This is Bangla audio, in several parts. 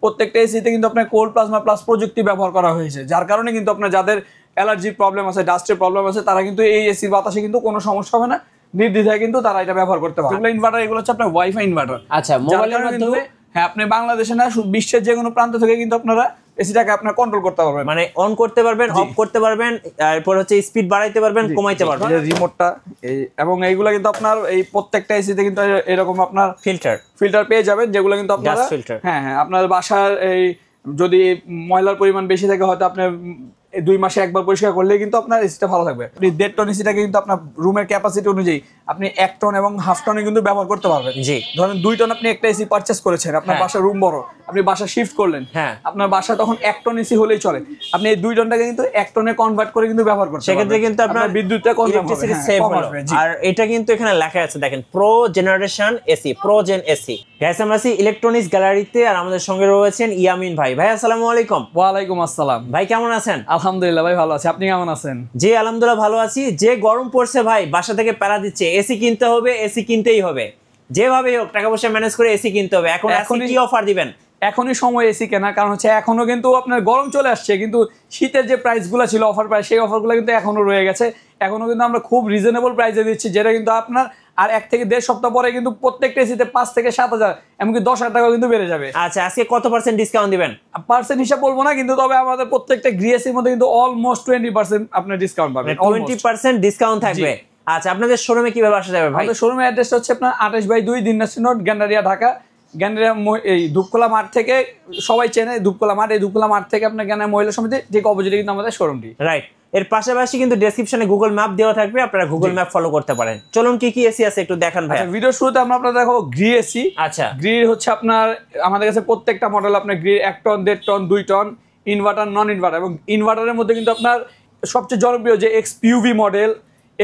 প্রত্যেকটা এসিতে কিন্তু আপনার কোল্ড প্লাজমা প্লাস প্রযুক্তি ব্যবহার করা হয়েছে, যার কারণে কিন্তু আপনার যাদের অ্যালার্জির প্রবলেম আছে, ডাস্টের প্রবলেম আছে, তারা কিন্তু এই এসির বাতাসে কিন্তু কোনো সমস্যা হবে না, নির্দ্বিধায় কিন্তু তারা এটা ব্যবহার করতে পারে। এগুলো ইনভার্টার, এগুলো হচ্ছে আপনার ওয়াইফাই ইনভার্টার। আচ্ছা, মোবাইলের মাধ্যমে হ্যাঁ, আপনি বাংলাদেশে না বিশ্বের যে কোনো প্রান্ত থেকে কিন্তু আপনারা এসিটাকে আপনার কন্ট্রোল করতে পারবেন, মানে অন করতে পারবেন, অফ করতে পারবেন, এরপর হচ্ছে স্পিড বাড়াইতে পারবেন, কমাইতে পারবেন রিমোটটা। এবং এইগুলা কিন্তু আপনার এই প্রত্যেকটা এসিতে কিন্তু এরকম আপনার ফিল্টার পেয়ে যাবেন, যেগুলো কিন্তু আপনারা হ্যাঁ আপনার বাসার এই যদি ময়লার পরিমাণ বেশি থাকে, হয়তো আপনার 2 মাসে একবার পরিষ্কার করলে কিন্তু আপনার এসিটা ভালো থাকবে। 1.5 টন এসিটাকে কিন্তু আপনার রুমের ক্যাপাসিটি অনুযায়ী আপনি 1 টন এবং হাফ টনে কিন্তু ব্যবহার করতে পারবেন। ধরেন 2 টন আপনি একটা এসি পারচেজ করেছেন, আপনার বাসার রুম বড়, আপনি বাসা শিফট করলেন, আপনার বাসা তখন 1 টন এসি হলেই চলে, আপনি এই 2 টনটাকে কিন্তু 1 টনে কনভার্ট করে কিন্তু ব্যবহার করতে পারবেন। সেক্ষেত্রে কিন্তু আপনার বিদ্যুৎটা ইলেকট্রিসিটি সেভ হবে। আর এটা কিন্তু এখানে লেখা আছে, দেখেন, pro generation AC, pro gen AC. Guys, আমরা আছি ইলেকট্রনিক্স গ্যালারিতে, আর আমাদের সঙ্গে রয়েছেন ইয়ামিন ভাই। ভাই আসসালামু আলাইকুম। ওয়ালাইকুম আসসালাম। ভাই কেমন আছেন? আলহামদুলিল্লাহ ভাই, ভালো আছি, আপনি কেমন আছেন? জি আলহামদুলিল্লাহ ভালো আছি। যে গরম পড়ছে ভাই, বাসা থেকে প্যারা দিচ্ছে, এসি কিনতে হবে, এসি কিনতেই হবে, যেভাবে হোক টাকা পয়সা ম্যানেজ করে এসি কিনতে হবে। এখন কি অফার দিবেন? এখনই সময় এসি কেনা, কারণ হচ্ছে এখনো কিন্তু আপনার গরম চলে আসছে, কিন্তু শীতের যে প্রাইসগুলো ছিল অফার প্রাইস, সেই অফারগুলো কিন্তু এখনো রয়ে গেছে। এখনো কিন্তু আমরা খুব রিজনেবল প্রাইসে দিচ্ছি, যেটা কিন্তু আপনার আর 1 থেকে 1.5 সপ্তাহ পরে কিন্তু প্রত্যেকটা এসিতে 5 থেকে 7,000 এমনকি 10,000 টাকা কিন্তু বেড়ে যাবে। আচ্ছা, আজকে কত % ডিসকাউন্ট দিবেন? পার্সেন্ট হিসাব বলবো না, কিন্তু তবে আমাদের প্রত্যেকটা গ্রিএসির মধ্যে কিন্তু অলমোস্ট 20% আপনার ডিসকাউন্ট পাবেন। 20% ডিসকাউন্ট থাকবে। আচ্ছা, আপনাদের শোরুমে কিভাবে আসা যাবে ভাই? আমাদের শোরুমের অ্যাড্রেসটা হচ্ছে আপনার 28/2 দিনাজপুর রোড, গেন্ডারিয়া, ঢাকা। গেন্ডারিয়া এই ধূপখোলা মাঠ থেকে সবাই চেনে, ধূপখোলা মাঠ, এই ধূপখোলা মাঠ থেকে আপনার গেন্ডারিয়া মহিলা সমিতি ঠিক অপোজিটে কিন্তু আমাদের শোরুমটি। রাইট। এর পাশাপাশি কিন্তু ডেসক্রিপশনে গুগল ম্যাপ দেওয়া থাকবে, আপনারা গুগল ম্যাপ ফলো করতে পারেন। চলুন কি কি এসি আছে একটু দেখান ভাই। ভিডিও শুরুতে আমরা আপনাদের দেখাবো গ্রি এসি। আচ্ছা, গ্রি হচ্ছে আপনার আমাদের কাছে প্রত্যেকটা মডেল, আপনার Gree 1 ton, 1.5 ton, 2 ton, inverter, non inverter. এবং ইনভার্টারের মধ্যে কিন্তু আপনার সবচেয়ে জনপ্রিয় যে XPUV মডেল,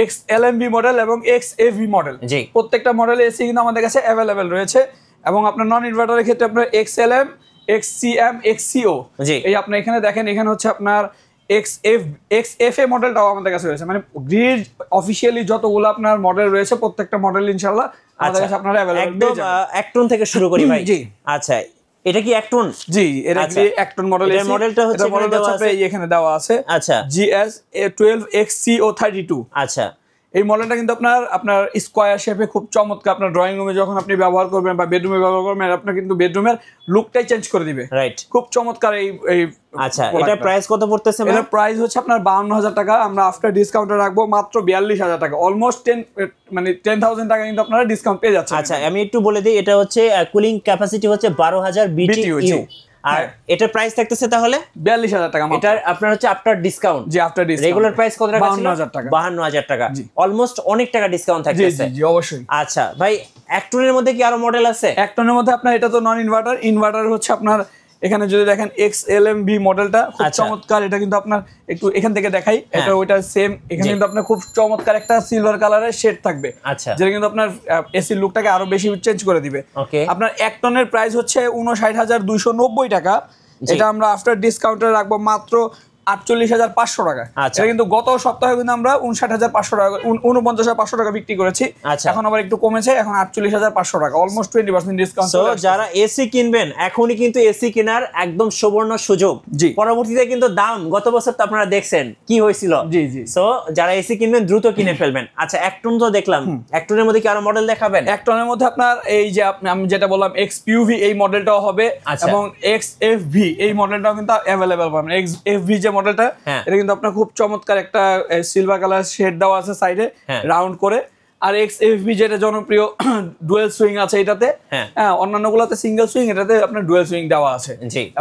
XLMV মডেল এবং XFV মডেল, প্রত্যেকটা মডেল এসি কিন্তু আমাদের কাছে অ্যাভেলেবেল রয়েছে। এবং আপনার নন ইনভার্টারের ক্ষেত্রে আপনার XLM, XCM, XCO, এই আপনার এখানে দেখেন, এখানে হচ্ছে আপনার XFA মডেলটাও আমাদের কাছে রয়েছে। মানে গ্রিড অফিশিয়ালি যতগুলো আপনার মডেল রয়েছে, প্রত্যেকটা মডেল ইনশাআল্লাহ আমাদের কাছে আপনারা अवेलेबल পেয়ে যাবেন। 1 টন থেকে শুরু করি ভাই। জি আচ্ছা, এটা কি 1 টন? জি, এটা কি 1 টন মডেল। এর মডেলটা হচ্ছে এখানে দেওয়া আছে। আচ্ছা, GS12XCO32। আচ্ছা, এই মডেলটা কিন্তু আপনার স্কয়ার শেপে খুব চমৎকার। আপনার ড্রয়িং রুমে যখন আপনি ব্যবহার করবেন বা বেডরুমে ব্যবহার করবেন, আপনার কিন্তু বেডরুমের লুকটাই চেঞ্জ করে দিবে। রাইট, খুব চমৎকার এই। আচ্ছা, এটা প্রাইস কত পড়তেছে? এর প্রাইস হচ্ছে আপনার 52,000 টাকা, আমরা আফটার ডিসকাউন্টে রাখবো মাত্র 42,000 টাকা। অলমোস্ট 10,000 টাকা কিন্তু আপনারা ডিসকাউন্ট পেয়ে যাচ্ছেন। আচ্ছা, আমি একটু বলে দিই, এটা হচ্ছে কুলিং ক্যাপাসিটি হচ্ছে 12,000 BTU। আর এটার প্রাইস থাকতেছে তাহলে 42,000 টাকা। এটা আপনার হচ্ছে আফটার ডিসকাউন্ট। জি, আফটার ডিসকাউন্ট। রেগুলার প্রাইস কত টাকা ছিল? 52,000 টাকা। 52,000 টাকা। অলমোস্ট অনেক টাকা ডিসকাউন্ট থাকতেছে। জি, অবশ্যই। আচ্ছা ভাই, 1 টনের মধ্যে কি আরো মডেল আছে? 1 টনের মধ্যে আপনার এটা তো নন ইনভার্টার। ইনভার্টার হচ্ছে আপনার এখানে যদি দেখেন XLMV মডেলটা খুব চমৎকার। এটা কিন্তু আপনার একটু এখান থেকে দেখাই, এটা ওইটা সেম। এখানে কিন্তু আপনার খুব চমৎকার একটা সিলভার কালারের শেড থাকবে, যেটা কিন্তু আপনার এসি লুকটাকে আরো বেশি চেঞ্জ করে দিবে। আপনার 1 টনের প্রাইস হচ্ছে 59,290 টাকা। এটা আমরা আফটার ডিসকাউন্টে রাখবো মাত্র 48,500 টাকা। এটা কিন্তু গত সপ্তাহে কিন্তু আমরা 59,500 টাকা, 49,500 টাকা বিক্রি করেছি। এখন আবার একটু কমেছে, এখন 48,500 টাকা, অলমোস্ট 20% ডিসকাউন্ট। সো যারা এসি কিনবেন, এখনই কিন্তু এসি কেনার একদম সুবর্ণ সুযোগ। পরবর্তীতে কিন্তু দাম গত বছর তো আপনারা দেখছেন কি হয়েছিল। জি। সো যারা এসি কিনবেন দ্রুত কিনে ফেলবেন। আচ্ছা, 1 টন তো দেখলাম, 1 টনের মধ্যে কি আরো মডেল দেখাবেন? 1 টনের মধ্যে আপনার এই যে আমি যেটা বললাম XPUV, এই মডেলটাও হবে, এবং XFV এই মডেলটাও কিন্তু अवेलेबल পাবেন। XFV যে মডেলটা, এটা কিন্তু আপনার খুব চমৎকার একটা সিলভার কালার শেড দেওয়া আছে সাইডে রাউন্ড করে। আর XFV যেটা জনপ্রিয়, ডুয়াল সুইং আছে এটাতে। অন্যান্য গুলাতে সিঙ্গেল সুইং, এটাতে আপনার ডুয়াল সুইং দেওয়া আছে।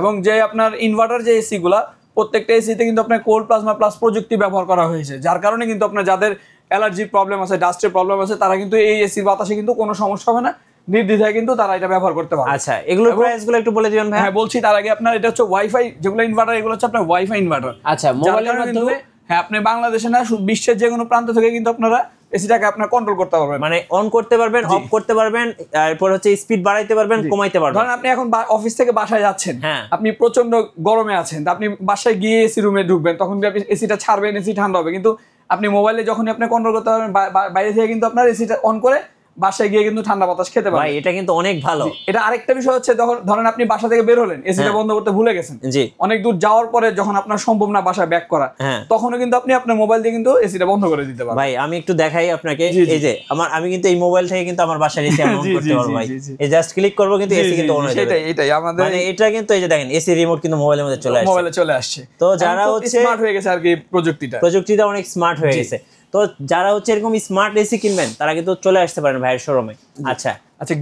এবং যে আপনার ইনভার্টার যে এসি গুলা, প্রত্যেকটা এসিতে কিন্তু আপনার কোল্ড প্লাজমা প্লাস প্রযুক্তি ব্যবহার করা হয়েছে, যার কারণে কিন্তু আপনার যাদের অ্যালার্জির প্রবলেম আছে, ডাস্টের প্রবলেম আছে, তারা কিন্তু এই এসির বাতাসে কিন্তু কোনো সমস্যা হবে না, নির্দ্বিধায় কিন্তু তারা এটা ব্যবহার করতে পারে। আচ্ছা, এগুলোর প্রাইসগুলো একটু বলে দিবেন ভাই। হ্যাঁ, বলছি। তার আগে আপনার এটা হচ্ছে ওয়াইফাই যেগুলো ইনভার্টার, এগুলো হচ্ছে আপনার ওয়াইফাই ইনভার্টার। আচ্ছা, মোবাইলের মাধ্যমে হ্যাঁ, আপনি বাংলাদেশে না বিশ্বের যে কোনো প্রান্ত থেকে কিন্তু আপনারা এসিটাকে আপনার কন্ট্রোল করতে পারবেন, মানে অন করতে পারবেন, অফ করতে পারবেন, এরপর হচ্ছে স্পিড বাড়াইতে পারবেন, কমাইতে পারবেন। ধরেন আপনি এখন অফিস থেকে বাসায় যাচ্ছেন, আপনি প্রচন্ড গরমে আছেন, আপনি বাসায় গিয়ে এসি রুমে ঢুকবেন, তখন আপনি এসিটা ছাড়বেন, এসি ঠান্ডা হবে। কিন্তু আপনি মোবাইলে যখন আপনি কন্ট্রোল করতে পারবেন, বাইরে থেকে কিন্তু আপনার এসিটা অন করে বাসায় গিয়ে কিন্তু ঠান্ডা বাতাস খেতে পারবেন। ভাই এটা কিন্তু অনেক ভালো। এটা আরেকটা বিষয় হচ্ছে, ধরেন আপনি বাসা থেকে বের হলেন, এসিটা বন্ধ করতে ভুলে গেছেন, জি, অনেক দূর যাওয়ার পরে যখন আপনার সম্ভব না বাসায় ব্যাক করা, তখনও কিন্তু আপনি আপনার মোবাইল দিয়ে কিন্তু এসিটা বন্ধ করে দিতে পারবেন। ভাই আমি একটু দেখাই আপনাকে, এই যে আমি কিন্তু এই মোবাইল থেকে কিন্তু আমার বাসার এসি অন করতে পারবো ভাই। এই জাস্ট ক্লিক করব কিন্তু এসি কিন্তু অন হয়ে যাবে। এটাই আমাদের, মানে এটা কিন্তু এই যে দেখেন এসি রিমোট কিন্তু মোবাইলের মধ্যে চলে আসছে। তো যারা হচ্ছে স্মার্ট হয়ে গেছে আর কি, প্রযুক্তিটা অনেক স্মার্ট হয়ে গেছে। তো যারা হচ্ছে এরকম স্মার্ট এসি কিনবেন তারা কিন্তু চলে আসতে পারেন ভাইয়ের শোরুমে। আচ্ছা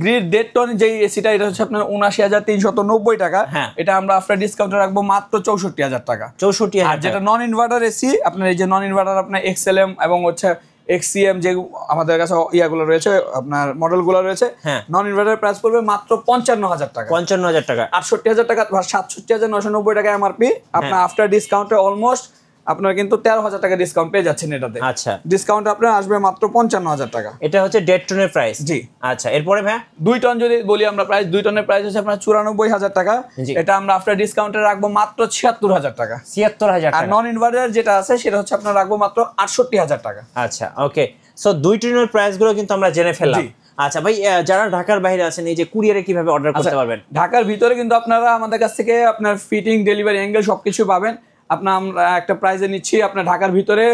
গ্রিড ডেটটন যে এসিটা, এটা হচ্ছে আপনার ৭৯,৩৯০ টাকা। এটা আমরা আফটার ডিসকাউন্টে রাখবো মাত্র ৬৪,০০০ টাকা। ৬৪,০০০। আর যেটা নন ইনভার্টার এসি, আপনার এই যে নন ইনভার্টার আপনার এক্সএলএম এবং হচ্ছে এক্সিএম যে আমাদের কাছে ইয়াগুলো রয়েছে, আপনার মডেলগুলো রয়েছে, নন ইনভার্টার প্রাইস পড়বে মাত্র ৫৫,০০০ টাকা। ৫৫,০০০ টাকা, ৬৮,০০০ টাকা, ৬৭,৯৯০ টাকা এমআরপি। আপনার আফটার ডিসকাউন্টে অলমোস্ট আপনার কিন্তু ১৩,০০০ টাকা ডিসকাউন্ট পেয়ে যাচ্ছেন এটাতে। আচ্ছা, ডিসকাউন্ট আপনার আসবে মাত্র ৫৫,০০০ টাকা। এটা হচ্ছে ডেড টনের প্রাইস। জি। আচ্ছা, এরপরে ভাই ২ টন যদি বলি আমরা, প্রাইস ২ টনের প্রাইস হচ্ছে আপনার ৯৪,০০০ টাকা। এটা আমরা আফটার ডিসকাউন্টে রাখবো মাত্র ৭৬,০০০ টাকা। ৭৬,০০০ টাকা। আর নন ইনভার্টার যেটা আছে সেটা হচ্ছে আপনার রাখবো মাত্র ৬৮,০০০ টাকা। আচ্ছা, ওকে। সো ২ টনের প্রাইস গুলো কিন্তু আমরা জেনে ফেললাম। আচ্ছা ভাই, যারা ঢাকার বাইরে আছেন, এই যে কুরিয়ারে কিভাবে অর্ডার করতে পারবেন? ঢাকার ভিতরে কিন্তু আপনারা আমাদের কাছ থেকে আপনার ফিটিং, ডেলিভারি, অ্যাঙ্গেল সবকিছু পাবেন। আপনার আমরা একটা প্রাইসে নিচ্ছি আপনার ঢাকার ভিতরে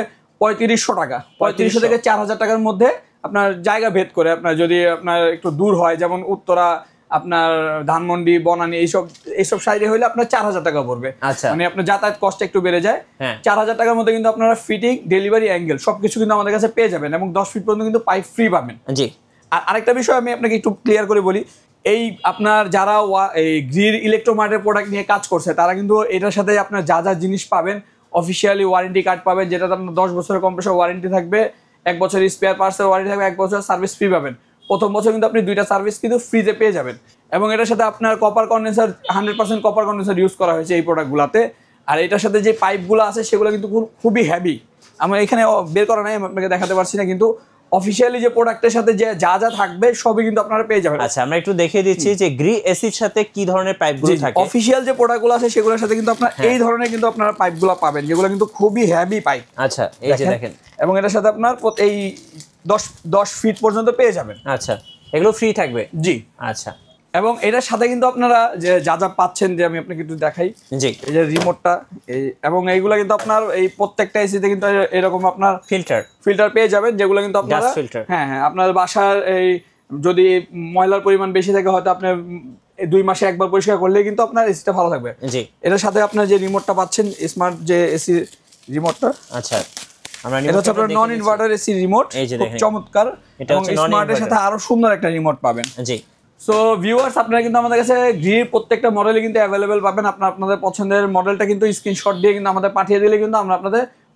৩৫০০ টাকা, ৩৫০০ থেকে ৪,০০০ টাকার মধ্যে, আপনার জায়গা ভেদ করে। আপনার যদি আপনার একটু দূর হয়, যেমন উত্তরা, আপনার ধানমন্ডি, বনানী, এইসব সাইডে হইলে আপনার ৪,০০০ টাকা পড়বে। মানে আপনার যাতায়াত কষ্ট একটু বেড়ে যায়। ৪,০০০ টাকার মধ্যে কিন্তু আপনারা ফিটিং, ডেলিভারি, অ্যাঙ্গেল সবকিছু কিন্তু আমাদের কাছে পেয়ে যাবেন, এবং ১০ ফিট পর্যন্ত কিন্তু পাইপ ফ্রি পাবেন। জি। আর আরেকটা বিষয় আমি আপনাকে একটু ক্লিয়ার করে বলি, এই আপনার যারা এই গ্রিড ইলেকট্রোমার্টের প্রোডাক্ট নিয়ে কাজ করছে, তারা কিন্তু এটার সাথে আপনার যা যা জিনিস পাবেন, অফিসিয়ালি ওয়ারেন্টি কার্ড পাবেন, যেটাতে আপনার ১০ বছরের কম্প্রেসর ওয়ারেন্টি থাকবে, ১ বছর স্পেয়ার পার্টসের ওয়ারেন্টি থাকবে, ১ বছর সার্ভিস ফ্রি পাবেন। প্রথম বছর কিন্তু আপনি 2টা সার্ভিস কিন্তু ফ্রিতে পেয়ে যাবেন। এবং এটার সাথে আপনার copper condenser, 100% copper condenser use করা হয়েছে এই প্রোডাক্টগুলোতে। আর এটার সাথে যে পাইপগুলো আছে সেগুলো কিন্তু খুবই হেভি। আমরা এখানে বের করা নাই, আমি আপনাকে দেখাতে পারছি না, কিন্তু অফিশিয়ালি যে প্রোডাক্টের সাথে যে যা যা থাকবে সবই কিন্তু আপনারা পেয়ে যাবেন। আচ্ছা, আমরা একটু দেখিয়ে দিচ্ছি যে গ্রি এসির সাথে কি ধরনের পাইপগুলো থাকে। অফিশিয়াল যে প্রোডাক্টগুলো আছে সেগুলোর সাথে কিন্তু আপনারা এই ধরনের কিন্তু আপনারা পাইপগুলো পাবেন, যেগুলো কিন্তু খুবই হেভি পাইপ। আচ্ছা, এই যে দেখেন, এবং এটার সাথে আপনার এই 10 ফিট পর্যন্ত পেয়ে যাবেন। আচ্ছা, এগুলো ফ্রি থাকবে? জি। আচ্ছা, এবং এটার সাথে কিন্তু আপনারা যে যা যা পাচ্ছেন, যে আমি আপনাকে একটু দেখাই, জি, এই যে রিমোটটা, এবং এইগুলা কিন্তু আপনার এই প্রত্যেকটা এসিতে কিন্তু এরকম আপনার ফিল্টার পেয়ে যাবেন, যেগুলো কিন্তু আপনারা, হ্যাঁ, আপনার বাসার এই যদি ময়লার পরিমাণ বেশি থাকে, হয়তো আপনার 2 মাসে একবার পরিষ্কার করলে কিন্তু আপনার এসিটা ভালো থাকবে। জি। এটার সাথে আপনার যে রিমোটটা পাচ্ছেন, স্মার্ট যে এসি রিমোটটা, আচ্ছা, এটা হচ্ছে আপনার নন ইনভার্টার এসি রিমোট, খুব চমৎকার, এবং স্মার্টের সাথে আরো সুন্দর একটা রিমোট পাবেন। জি। সো ভিউয়ার্স, আপনারা কিন্তু আমাদের কাছে গ্রিড প্রত্যেকটা মডেলে কিন্তু অ্যাভেলেবেল পাবেন। আপনাদের পছন্দের মডেলটা কিন্তু স্ক্রিনশট দিয়ে কিন্তু আমাদের পাঠিয়ে দিলে কিন্তু আমরা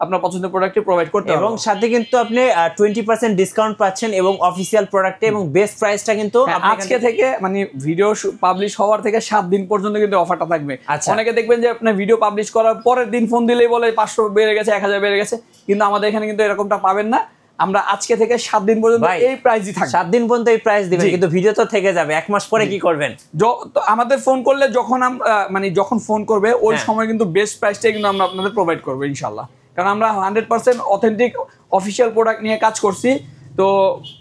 আপনার পছন্দের প্রোডাক্টটি প্রোভাইড করতে পারবো। এবং সাথে কিন্তু আপনি 20% ডিসকাউন্ট পাচ্ছেন, এবং অফিশিয়াল প্রোডাক্টে, এবং বেস্ট প্রাইসটা কিন্তু আজকে থেকে, মানে ভিডিও পাবলিশ হওয়ার থেকে 7 দিন পর্যন্ত কিন্তু অফারটা থাকবে। অনেকে দেখবেন যে আপনার ভিডিও পাবলিশ করার পরের দিন ফোন দিলেই বলে 500 বেড়ে গেছে, 1000 বেড়ে গেছে, কিন্তু আমাদের এখানে কিন্তু এরকমটা পাবেন না। আমরা আজকে থেকে 7 দিন পর্যন্ত এই প্রাইসই থাকবে। 7 দিন পর্যন্ত এই প্রাইস দিবেন, কিন্তু ভিডিও তো থেকে যাবে। 1 মাস পরে কি করবেন? আমাদের ফোন করলে যখন ফোন করবে ওই সময় কিন্তু বেস্ট প্রাইসটাই কিন্তু আমরা আপনাদের প্রোভাইড করবো ইনশাআল্লাহ। কারণ আমরা 100% অথেন্টিক অফিশিয়াল প্রোডাক্ট নিয়ে কাজ করছি। তো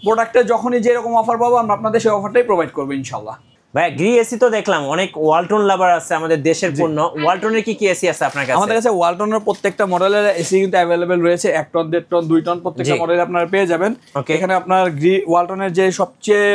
প্রোডাক্টে যখনই যেরকম অফার পাবো, আমরা আপনাদের সেই অফারটাই প্রোভাইড করবো ইনশাআল্লাহ। ভাই, গ্রি এসি তো দেখলাম অনেক ওয়ালটন লাভার আছে আমাদের দেশের পণ্য। ওয়ালটনের কি কি এসি আছে আপনার কাছে? আমাদের কাছে ওয়ালটনের প্রত্যেকটা মডেলের এসি কিন্তু অ্যাভেলেবেল রয়েছে। 1 টন, 1.5 টন, 2 টন প্রত্যেকটা মডেল আপনারা পেয়ে যাবেন। এখানে আপনার ওয়ালটনের যে সবচেয়ে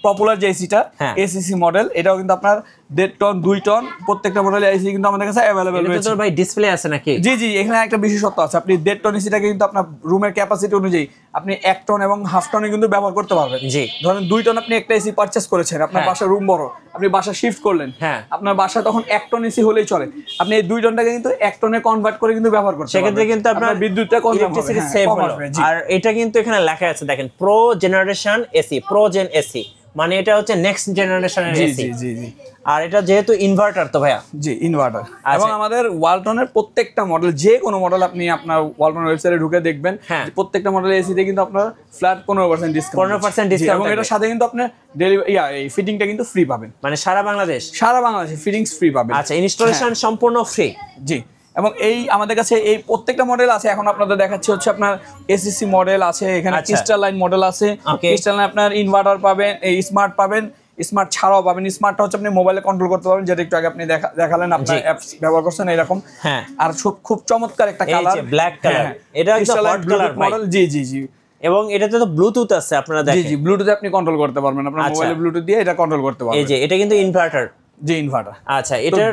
পপুলার যে এসিটা, এসিসি মডেল, এটাও কিন্তু আপনার 1.5 টন, 2 টন প্রত্যেকটা মডেলের এসি কিন্তু আমাদের কাছে অ্যাভেলেবেল রয়েছে। ভাই, ডিসপ্লে আছে নাকি? জি জি, এখানে একটা বিশেষত্ব আছে। আপনি 1.5 টন এসিটাকে কিন্তু আপনার রুমের ক্যাপাসিটি অনুযায়ী আপনি 1 টন এবং হাফ টনে কিন্তু ব্যবহার করতে পারবেন। জি। ধরেন 2 টন আপনি একটা এসি পারচেজ করেছেন, আপনার বাসার রুম বড়, আপনি বাসা শিফট করলেন, আপনার বাসা তখন 1 টন এসি হলেই চলে। আপনি এই 2 টনটাকে কিন্তু 1 টনে কনভার্ট করে কিন্তু ব্যবহার করতে পারবেন। সেক্ষেত্রে কিন্তু আপনার বিদ্যুৎটা কম হবে, সেভ হবে। আর এটা কিন্তু এখানে লেখা আছে, দেখেন, pro generation AC, pro gen AC, মানে এটা হচ্ছে নেক্সট জেনারেশনের এসি। জি জি। আর এটা যেহেতু ইনভার্টার, তো ভাইয়া, জি, ইনভার্টার। এবং আমাদের ওয়ালটনের প্রত্যেকটা মডেল, যে কোনো মডেল আপনি আপনার ওয়ালটনের ওয়েবসাইটে ঢুকে দেখবেন, প্রত্যেকটা মডেলের এসিতে কিন্তু আপনার ফ্ল্যাট 15% ডিসকাউন্ট, 15% ডিসকাউন্ট, এবং এটার সাথে কিন্তু আপনি ডেলিভারি এই ফিটিংটা কিন্তু ফ্রি পাবেন। মানে সারা বাংলাদেশে ফিটিংস ফ্রি পাবেন। আচ্ছা, ইনস্টলেশন সম্পূর্ণ ফ্রি। জি। এবং এই আমাদের কাছে এই প্রত্যেকটা মডেল আছে। এখন আপনাদের দেখাচ্ছি হচ্ছে আপনার এসিসি মডেল আছে, এখানে ক্রিস্টাল লাইন মডেল আছে। ক্রিস্টাল লাইন আপনার ইনভার্টার পাবেন, এই স্মার্ট পাবেন, স্মার্ট ছাড়াও পাবেন। স্মার্টটা হচ্ছে আপনি মোবাইলে কন্ট্রোল করতে পারবেন, যেটা একটু আগে আপনি দেখালেন, আপনার অ্যাপস ব্যবহার করছেন এরকম। হ্যাঁ, আর খুব চমৎকার একটা কালার, ব্ল্যাক কালার, এটা একদম হট কালার মডেল। জি জি জি। এবং এটাতে তো ব্লুটুথ আছে, আপনারা দেখেন। জি জি, ব্লুটুথে আপনি কন্ট্রোল করতে পারবেন, আপনার মোবাইলে ব্লুটুথ দিয়ে এটা কন্ট্রোল করতে পারবেন। এই যে এটা কিন্তু ইনভার্টার। জি, ইনভার্টার। আচ্ছা, এটার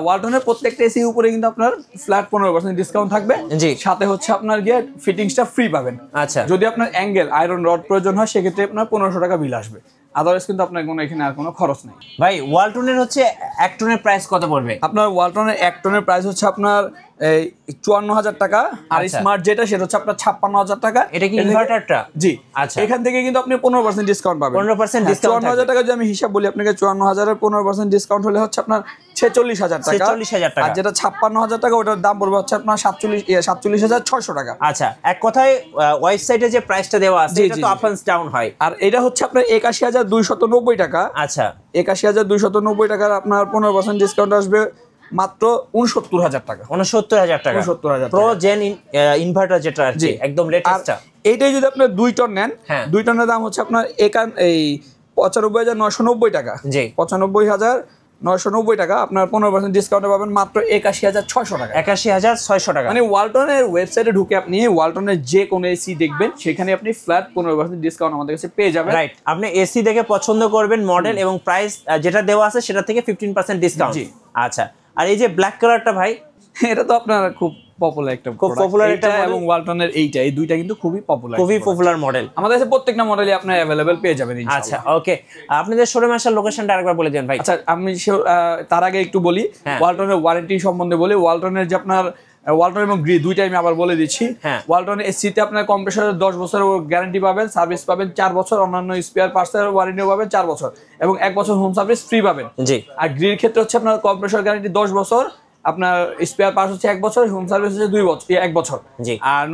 ওয়ালটনের প্রত্যেকটা এসি উপরে কিন্তু আপনার ফ্ল্যাট 15% ডিসকাউন্ট থাকবে। জি, সাথে হচ্ছে আপনার গিয়ে ফিটিংসটা ফ্রি পাবেন। আচ্ছা, যদি আপনার অ্যাঙ্গেল আয়রন রড প্রয়োজন হয় সেক্ষেত্রে আপনার 1500 টাকা বিল আসবে। আদারওয়াইজ কিন্তু আপনার কোনো এখানে আর কোনো খরচ নেই। ভাই ওয়ালটনের হচ্ছে 1 টনের প্রাইস কত পড়বে? আপনার ওয়ালটনের 1 টনের প্রাইস হচ্ছে আপনার 54,000 টাকা। আর স্মার্ট যেটা সেটা হচ্ছে আপনার 56,000 টাকা। এটা কি ইনভার্টারটা? জি। আচ্ছা, এখান থেকে কিন্তু আপনি 15% ডিসকাউন্ট পাবেন। 15% ডিসকাউন্ট। 54,000 টাকা যদি আমি হিসাব বলি আপনাকে, 54,000 এর 15% ডিসকাউন্ট হলে হচ্ছে আপনার 46,000 টাকা। 46,000 টাকা। আর যেটা 56,000 টাকা ওটার দাম পড়বে হচ্ছে আপনার 47,600 টাকা। আচ্ছা, এক কথায় ওয়েবসাইটে যে প্রাইসটা দেওয়া আছে এটা তো আপ এন্ড ডাউন হয়। আর এটা হচ্ছে আপনার 81,290 টাকা। আচ্ছা, 81,290 টাকার আপনার 15% ডিসকাউন্ট আসবে মাত্র 69,000 টাকা। 69,000 টাকা। 69,000 প্রো জেন ইনভার্টার যেটা আছে একদম লেটেস্টটা। এইটাই যদি আপনি 2 টন নেন, 2 টনের দাম হচ্ছে আপনার 95,990 টাকা। জি, 95,990 টাকা। আপনার 15% ডিসকাউন্টে পাবেন মাত্র 81,600 টাকা। 81,600 টাকা। মানে ওয়ালটনের ওয়েবসাইটে ঢুকে আপনি ওয়ালটনের যে কোনো এসি দেখবেন, সেখানে আপনি ফ্ল্যাট 15% ডিসকাউন্ট আমাদের কাছে পেয়ে যাবেন। রাইট, আপনি এসি দেখে পছন্দ করবেন মডেল এবং প্রাইস যেটা দেওয়া আছে সেটা থেকে 15% ডিসকাউন্ট। আচ্ছা, আর এই যে ব্ল্যাক কালারটা ভাই, এটা তো আপনার খুব পপুলার একটা এবং ওয়ালটনের এই দুইটা কিন্তু খুবই পপুলার মডেল। আমাদের কাছে প্রত্যেকটা মডেলই আপনার अवेलेबल পেয়ে যাবেন ইনশাআল্লাহ। আচ্ছা, ওকে, আপনাদের শোরুমে আসার লোকেশনটা আরেকবার বলে দেন ভাই। আচ্ছা, আমি তার আগে একটু বলি ওয়ালটনের ওয়ারেন্টি সম্বন্ধে বলি। ওয়ালটনের যে আপনার ওয়ালটন এবং গ্রি দুইটাই আমি আবার বলে দিচ্ছি। ওয়ালটনের এসিতে আপনার কম্প্রেসরের 10 বছরের গ্যারান্টি পাবেন, সার্ভিস পাবেন 4 বছর, অন্যান্য স্পেয়ার পার্টসের ওয়ারেন্টিও পাবেন 4 বছর এবং 1 বছর হোম সার্ভিস ফ্রি পাবেন। জি। আর গ্রির ক্ষেত্রে হচ্ছে আপনার কম্প্রেসর গ্যারান্টি 10 বছর, আপনার স্পেয়ার পার্টস হচ্ছে 1 বছর, হোম সার্ভিস হচ্ছে 1 বছর। জি। আর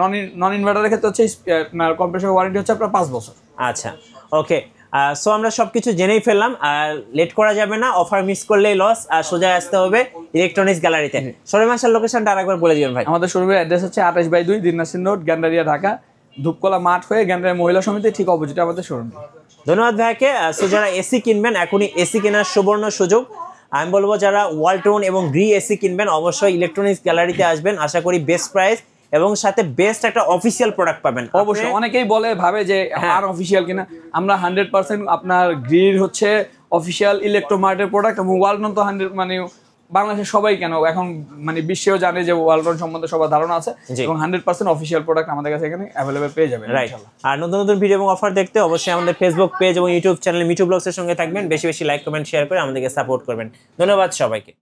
নন ইনভার্টারের ক্ষেত্রে হচ্ছে আপনার কম্প্রেসর ওয়ারেন্টি হচ্ছে আপনার 5 বছর। আচ্ছা, ওকে, সো আমরা সবকিছু জেনেই ফেললাম। আর লেট করা যাবে না, অফার মিস করলেই লস। আর সোজা আসতে হবে ইলেকট্রনিক্স গ্যালারিতে। শোরুমে আসার লোকেশনটা আরেকবার বলে দিবেন ভাই। আমাদের শোরুমের অ্যাড্রেস হচ্ছে 28/2 দিনাজপুর রোড, গ্যান্ডারিয়া, ঢাকা। ধূপকলা মাঠ হয়ে গ্যান্ডারিয়া মহিলা সমিতি ঠিক অপোজিটে আমাদের শোরুম। ধন্যবাদ ভাইকে। সো যারা এসি কিনবেন, এখনই এসি কেনার সুবর্ণ সুযোগ। আমি বলবো যারা ওয়ালটন এবং গ্রি এসি কিনবেন অবশ্যই ইলেকট্রনিক্স গ্যালারিতে আসবেন। আশা করি বেস্ট প্রাইস এবং সাথে বেস্ট একটা অফিসিয়াল প্রোডাক্ট পাবেন। অবশ্যই অনেকেই ভাবে যে আর অফিসিয়াল কিনা, আমরা 100% আপনার গ্রির হচ্ছে অফিসিয়াল ইলেকট্রোমার্টের প্রোডাক্ট এবং ওয়ালটন তো 100 মানে বাংলাদেশের সবাই কেন এখন মানে বিশ্বেও জানে যে ওয়ালটন সম্বন্ধে সবার ধারণা আছে এবং 100% অফিসিয়াল প্রোডাক্ট আমাদের কাছে এখানে अवेलेबल পেয়ে যাবেন ইনশাআল্লাহ। আর নতুন নতুন ভিডিও এবং অফার দেখতে অবশ্যই আমাদের ফেসবুক পেজ এবং ইউটিউব চ্যানেল মিঠু ব্লগসের সঙ্গে থাকবেন। বেশি বেশি লাইক, কমেন্ট, শেয়ার করে আমাদেরকে সাপোর্ট করবেন। ধন্যবাদ সবাইকে।